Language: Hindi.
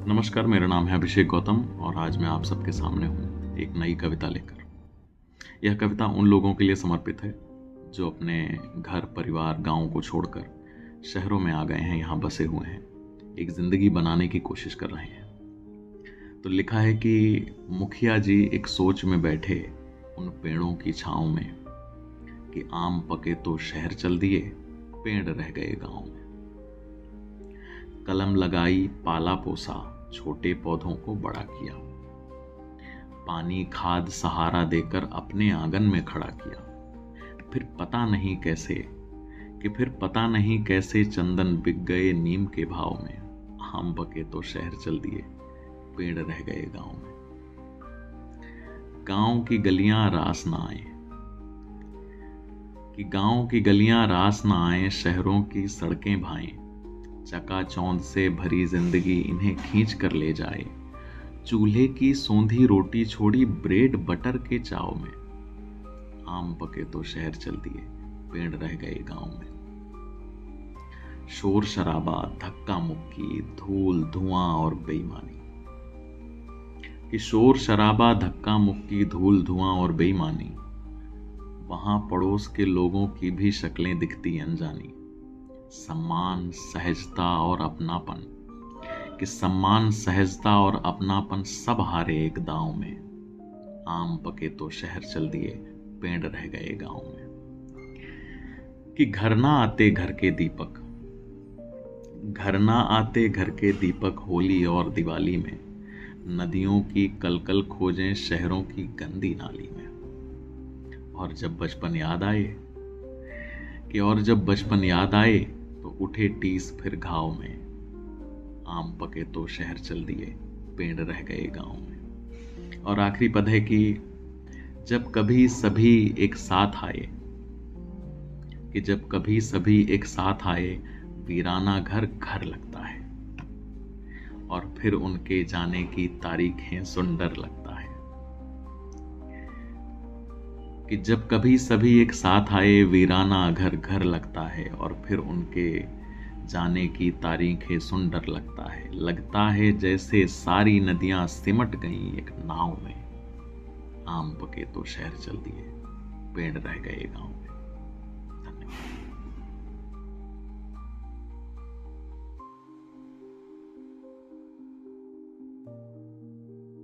नमस्कार, मेरा नाम है अभिषेक गौतम और आज मैं आप सबके सामने हूँ एक नई कविता लेकर। यह कविता उन लोगों के लिए समर्पित है जो अपने घर, परिवार, गांव को छोड़कर शहरों में आ गए हैं, यहाँ बसे हुए हैं, एक जिंदगी बनाने की कोशिश कर रहे हैं। तो लिखा है कि मुखिया जी एक सोच में बैठे उन पेड़ों की छाँव में कि आम पके तो शहर चल दिए, पेड़ रह गए गाँव में। कलम लगाई, पाला पोसा, छोटे पौधों को बड़ा किया, पानी, खाद, सहारा देकर अपने आंगन में खड़ा किया। फिर पता नहीं कैसे चंदन बिक गए नीम के भाव में, आम पके तो शहर चल दिए, पेड़ रह गए गांव में। गांव की गलियां रास ना आए, शहरों की सड़कें भाएं, चकाचौंध से भरी जिंदगी इन्हें खींच कर ले जाए। चूल्हे की सोंधी रोटी छोड़ी ब्रेड बटर के चाव में, आम पके तो शहर चल दिए, पेड़ रह गए गांव में। शोर शराबा, धक्का मुक्की, धूल धुआं और बेईमानी, वहां पड़ोस के लोगों की भी शक्लें दिखती अनजानी। सम्मान, सहजता और अपनापन सब हारे एक दांव में, आम पके तो शहर चल दिए, पेड़ रह गए गांव में। कि घर ना आते घर के दीपक होली और दिवाली में, नदियों की कलकल खोजें शहरों की गंदी नाली में। और जब बचपन याद आए तो उठे टीस फिर घाव में, आम पके तो शहर चल दिए, पेड़ रह गए गांव में। और आखिरी पद है कि जब कभी सभी एक साथ आए, वीराना घर घर लगता है, और फिर उनके जाने की तारीखें सुन डर लगता है। कि जब कभी सभी एक साथ आए, वीराना घर घर लगता है, और फिर उनके जाने की तारीखें सुन डर लगता है जैसे सारी नदियां सिमट गईं एक नाव में, आम पके तो शहर चल दिए, पेड़ रह गए गांव में।